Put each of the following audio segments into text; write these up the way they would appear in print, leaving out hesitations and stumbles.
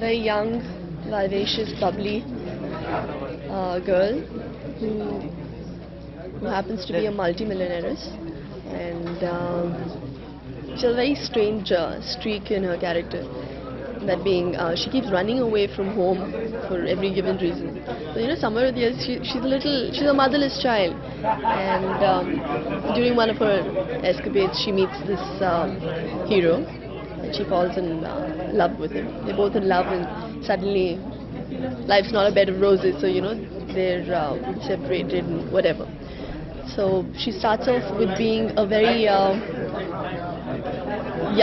very young, vivacious, bubbly girl who happens to be a multi-millionaire, and she has a very strange streak in her character. That being, she keeps running away from home for every given reason. So somewhere or the other, she's a motherless child, and during one of her escapades, she meets this hero, and she falls in love with him. They're both in love, and suddenly, life's not a bed of roses. So they're separated and whatever. So she starts off with being a very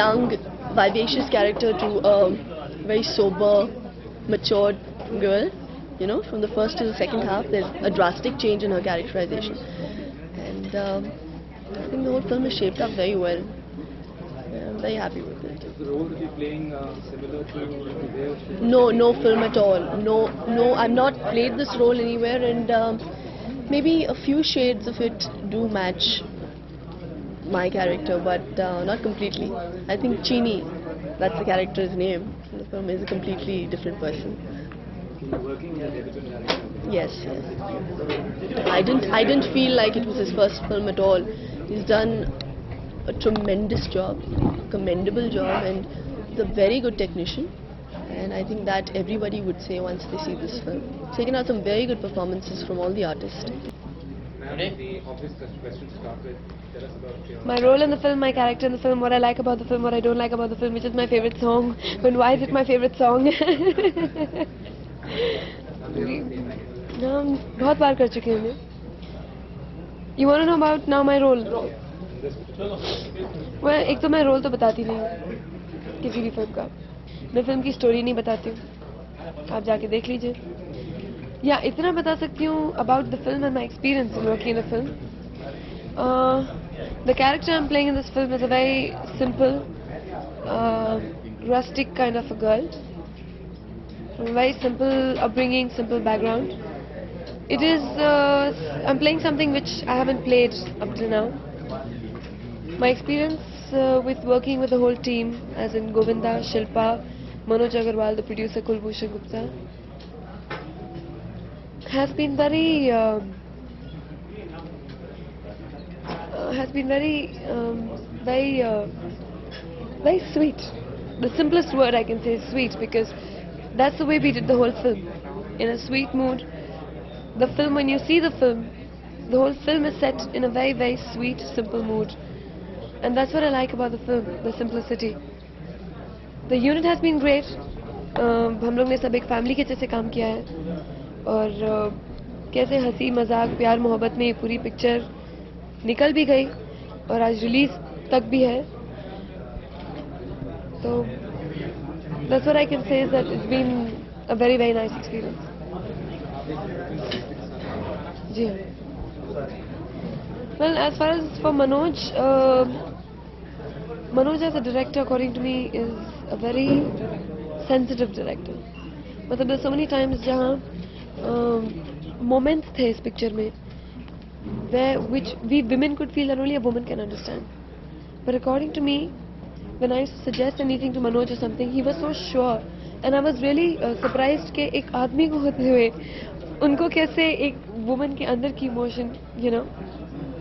young, vivacious character to a very sober, matured girl. From the first to the second half, there's a drastic change in her characterization, and I think the whole film is shaped up very well. I'm very happy with it. Is the role that you're playing similar to the way of... No film at all. No, I've not played this role anywhere, and maybe a few shades of it do match my character, but not completely. I think Chini, that's the character's name in the film, is a completely different person. You're working with a different director? Yes. I didn't feel like it was his first film at all. He's done a tremendous job, commendable job, and he's a very good technician. And I think that everybody would say once they see this film. Taken out some very good performances from all the artists. The obvious question to start with, tell us about your... My role in the film, my character in the film, what I like about the film, what I don't like about the film, which is my favorite song, and why is it my favorite song? हम बहुत बार कर चुके हैं. You want to know about now my role? Well, एक तो मैं role तो बताती नहीं हूँ किसी भी फिल्म का. मैं फिल्म की स्टोरी नहीं बताती हूँ. आप जाके देख लीजिए. या इतना बता सकती हूँ about the film and my experience in working in the film. The character I'm playing in this film is a very simple, rustic kind of a girl. From a very simple upbringing, simple background. It is, I'm playing something which I haven't played up till now. My experience with working with the whole team, as in Govinda, Shilpa, Manoj Agarwal, the producer Kulbhushan Gupta, has been very very sweet. The simplest word I can say is sweet, because that's the way we did the whole film, in a sweet mood. The film, when you see the film, the whole film is set in a very, very sweet, simple mood. And that's what I like about the film, the simplicity. The unit has been great. हम लोग ने सब एक family के जैसे काम किया है, और कैसे हंसी मजाक प्यार मोहब्बत में ये पूरी पिक्चर निकल भी गई और आज रिलीज तक भी है. तो that's what I can say, is that it's been a very, very nice experience. जी हाँ. Well, as far as for Manoj, Manoj as a director, according to me, is a very sensitive director. मतलब there's so many times जहाँ moments थे इस picture में where which we women could feel that only a woman can understand. But according to me, when I used to suggest anything to Manoj or something, he was so sure, and I was really surprised कि एक आदमी को होते हुए उनको कैसे एक woman के अंदर की emotion,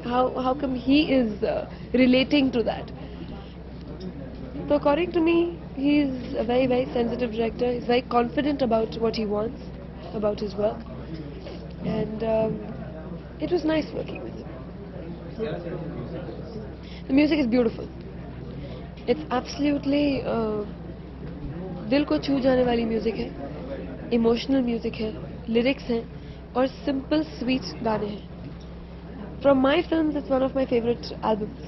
how come he is relating to that. So according to me, he is a very, very sensitive director. He's very confident about what he wants, about his work, and it was nice working with him. The music is beautiful. It's absolutely दिल को छू जाने वाली music है, emotional music है, lyrics हैं और simple sweet गाने हैं. From my films, it's one of my favorite albums.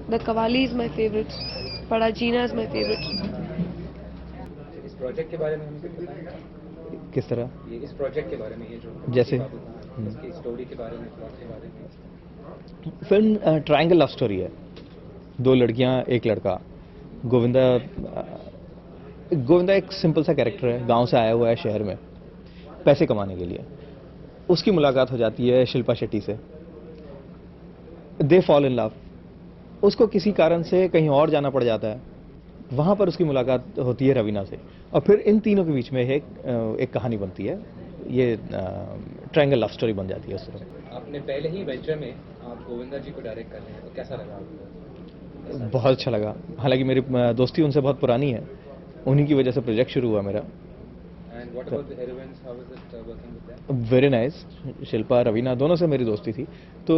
The Qawwali is my favorite. Pada Jeena is my favorite. इस प्रोजेक्ट के बारे में हमको बताएं. किस तरह? ये इस प्रोजेक्ट के बारे में, ये जो जैसे इसकी स्टोरी के बारे में, प्लॉट के बारे में. फिल्म ट्रायंगल लव स्टोरी है. दो लड़कियां, एक लड़का. गोविंदा एक सिंपल सा कैरेक्टर है, गांव से आया हुआ है शहर में पैसे कमाने के लिए. उसकी मुलाकात हो जाती है शिल्पा शेट्टी से. They fall in love. उसको किसी कारण से कहीं और जाना पड़ जाता है. वहाँ पर उसकी मुलाकात होती है रवीना से, और फिर इन तीनों के बीच में एक कहानी बनती है। ये ट्रायंगल लव स्टोरी बन जाती है उस तरह। आपने पहले ही वेंचर में आप गोविंदा जी को डायरेक्ट कर रहे हैं, तो कैसा लगा आपको? बहुत अच्छा लगा। हालांकि मेरी दोस्ती उनसे बहुत पुरानी है, उन्हीं की वजह से प्रोजेक्ट शुरू हुआ मेरा। And what about the heroines, how was it working with them? Very nice. Shilpa, Raveena दोनों से मेरी दोस्ती थी, तो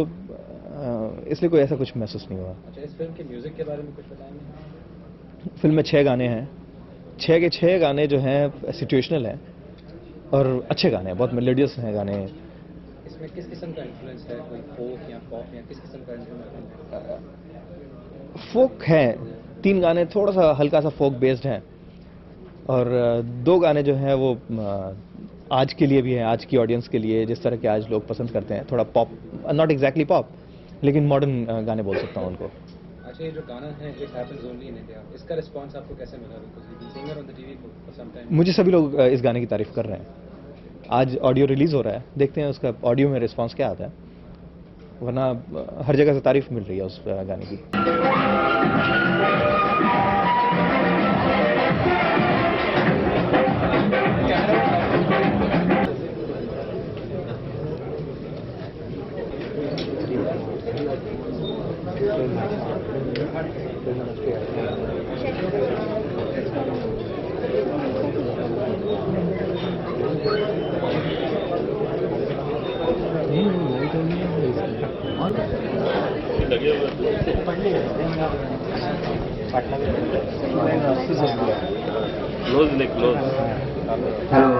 इसलिए कोई ऐसा कुछ महसूस नहीं हुआ। अच्छा, इस फिल्म के म्यूजिक के बारे में कुछ बताएंगे? फिल्म में 6 गाने हैं। 6 के 6 गाने जो हैं सिचुएशनल हैं और अच्छे गाने हैं, बहुत मेलोडियस हैं गाने। इसमें किस किस्म का इन्फ्लुएंस है? कोई फोक या पॉप या किस किस्म का इन्फ्लुएंस है? फोक है। 3 गाने थोड़ा सा हल्का सा फोक बेस्ड हैं, और 2 गाने जो हैं वो आज के लिए भी हैं, आज की ऑडियंस के लिए, जिस तरह के आज लोग पसंद करते हैं। थोड़ा पॉप, नॉट एग्जैक्टली पॉप, लेकिन मॉडर्न गाने बोल सकता हूँ उनको। अच्छा, ये जो गाना है it happens only in India, इसका रिस्पांस आपको कैसे मिला? Because you been singer on the TV for some time. मुझे सभी लोग इस गाने की तारीफ कर रहे हैं। आज ऑडियो रिलीज हो रहा है, देखते हैं उसका ऑडियो में रिस्पांस क्या आता है, वरना हर जगह से तारीफ मिल रही है उस गाने की। क्लोज ले क्लोज। Hello.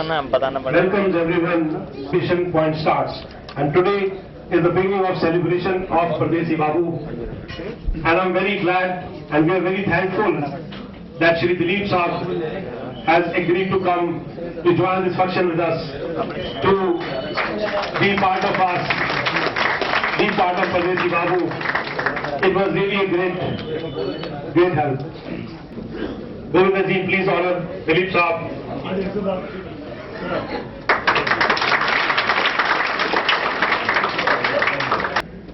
नाम बताना पड़ेगा। Welcome everyone. Mission Point starts, and today is the beginning of celebration of Pardesi Babu, and I'm very glad and we are very thankful that Shri Dilip Saab has agreed to come to join this function with us, to be part of us, be part of Pardesi Babu. It was really a great help. Govinda ji, please honor Dilip Saab.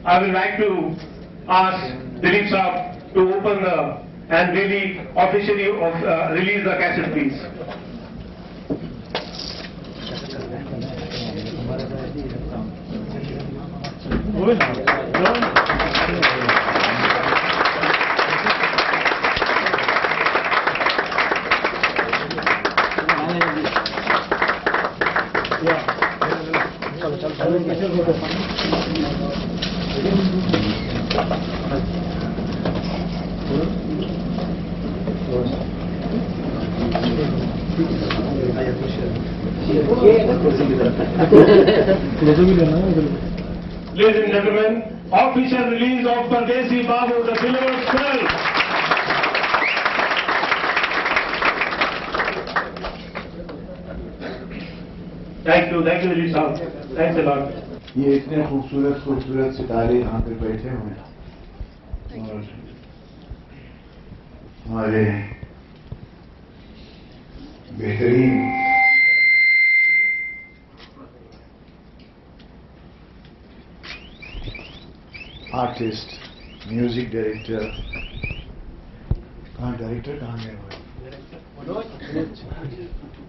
I would like to ask Dilip Saab to open and really officially release the cassette, please. Ladies and gentlemen, official release of Pardesi Babu, the Silver Skull. Thank you, Dilip Saab. Thanks a lot. ये इतने खूबसूरत सितारे यहाँ पे बैठे हुए हैं, और हमारे बेहतरीन आर्टिस्ट, म्यूजिक डायरेक्टर, डायरेक्टर कहाँ गए हुए?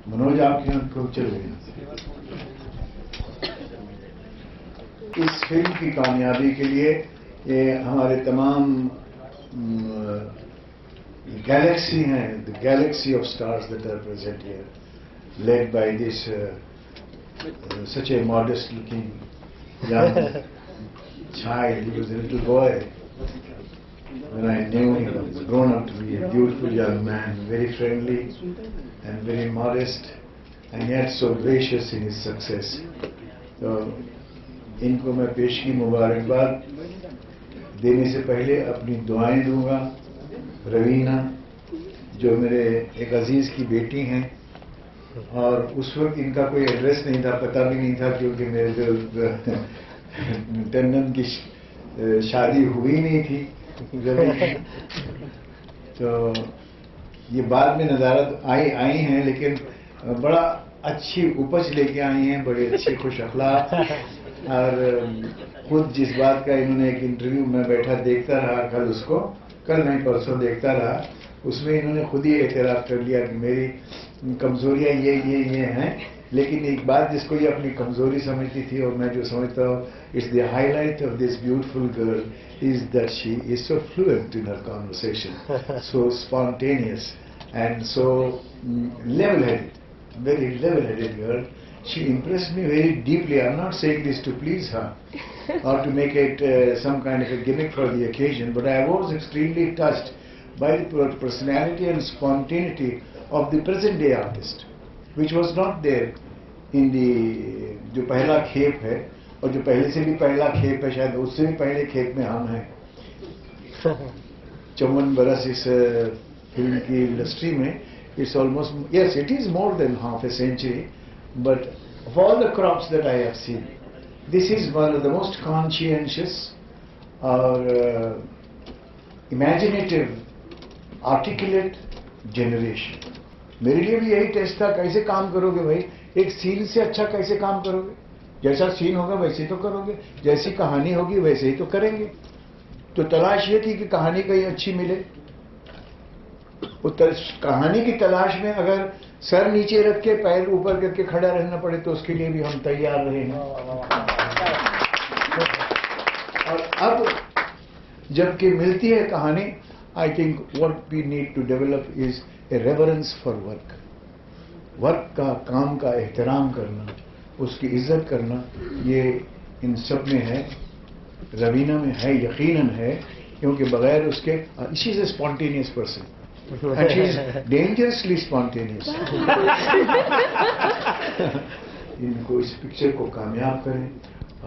मनोज आपके यहाँ कब चल गए? इस फिल्म की कामयाबी के लिए ये हमारे तमाम गैलेक्सी हैं, the galaxy of stars that are present here, led by this such a modest looking young child. He was a little boy when I knew him. He was grown up to be a beautiful young man, very friendly and very modest, and yet so gracious in his success. So इनको मैं पेश की मुबारकबाद देने से पहले अपनी दुआएं दूंगा। रवीना जो मेरे एक अजीज की बेटी हैं, और उस वक्त इनका कोई एड्रेस नहीं था, पता भी नहीं था, क्योंकि मेरे जो टंडन की शादी हुई नहीं थी। तो ये बाद में नज़ारत आई हैं, लेकिन बड़ा अच्छी उपज लेके आई हैं, बड़े अच्छे खुश अखलाक और खुद जिस बात का इन्होंने एक इंटरव्यू में बैठा देखता रहा, कल नहीं परसों देखता रहा, उसमें इन्होंने खुद ही एतराफ़ कर लिया कि मेरी कमज़ोरियाँ ये हैं, लेकिन एक बात जिसको ये अपनी कमज़ोरी समझती थी और मैं जो समझता हूँ, it's the highlight of this beautiful girl is that she is so fluent in her conversation, so spontaneous and so level-headed, very level-headed girl. She impressed me very deeply. I'm not saying this to please her or to make it some kind of a gimmick for the occasion, but I was extremely touched by the personality and spontaneity of the present day artist, which was not there in the जो पहला खेप है, और जो पहले से भी पहला खेप है, शायद उससे भी पहले खेप में हम हैं। 54 बरस इस फिल्म की इंडस्ट्री में, it's almost, yes it is more than half a century, but of all the crops that I have seen, this is one of the most conscientious और इमेजिनेटिव, आर्टिकुलेट जनरेशन। मेरे लिए भी यही test था, कैसे काम करोगे भाई, एक सीन से अच्छा कैसे काम करोगे, जैसा सीन होगा वैसे ही तो करोगे, जैसी कहानी होगी वैसे ही तो करेंगे। तो तलाश ये थी कि कहानी कहीं अच्छी मिले, कहानी की तलाश में अगर सर नीचे रख के पैर ऊपर करके खड़ा रहना पड़े तो उसके लिए भी हम तैयार रहे हैं। और अब जबकि मिलती है कहानी, I think what we need to develop is a reverence for work. Work का, काम का एहतराम करना, उसकी इज्जत करना, ये इन सब में है, रवीना में है, यकीनन है, क्योंकि बगैर उसके, she is a spontaneous person and she is dangerously spontaneous. इनको इस पिक्चर को कामयाब करें,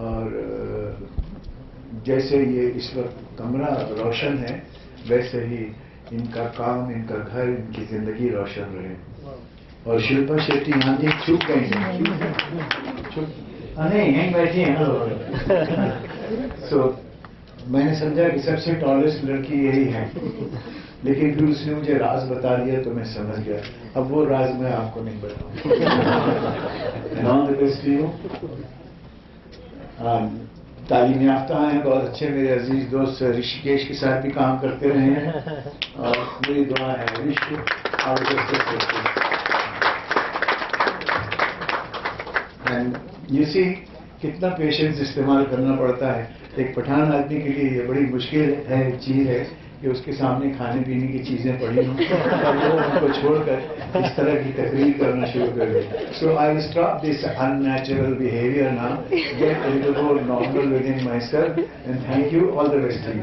और जैसे ये इस वक्त कमरा रोशन है, वैसे ही इनका काम, इनका घर, इनकी जिंदगी रोशन रहे। और शिल्पा शेट्टी यहाँ जी चुप गई हैं, नहीं यहीं बैठी है ना। सो मैंने समझा कि सबसे टॉलेस्ट लड़की यही है, लेकिन फिर उसने मुझे राज बता दिया तो मैं समझ गया। अब वो राज मैं आपको नहीं बताऊंगा। All the best to you. तालीम याफ्ता हैं, बहुत अच्छे मेरे अजीज दोस्त ऋषिकेश के साथ भी काम करते रहे हैं, और मेरी दुआ है ऋषि और एंड यू सी कितना पेशेंस इस्तेमाल करना पड़ता है। एक पठान आदमी के लिए ये बड़ी मुश्किल है चीज़ है कि उसके सामने खाने पीने की चीज़ें पड़ी हों और वो उनको छोड़कर इस तरह की तकरीर करना शुरू कर दे। So I will stop this unnatural behaviour now, get a little more normal within myself, and thank you, all the best to you.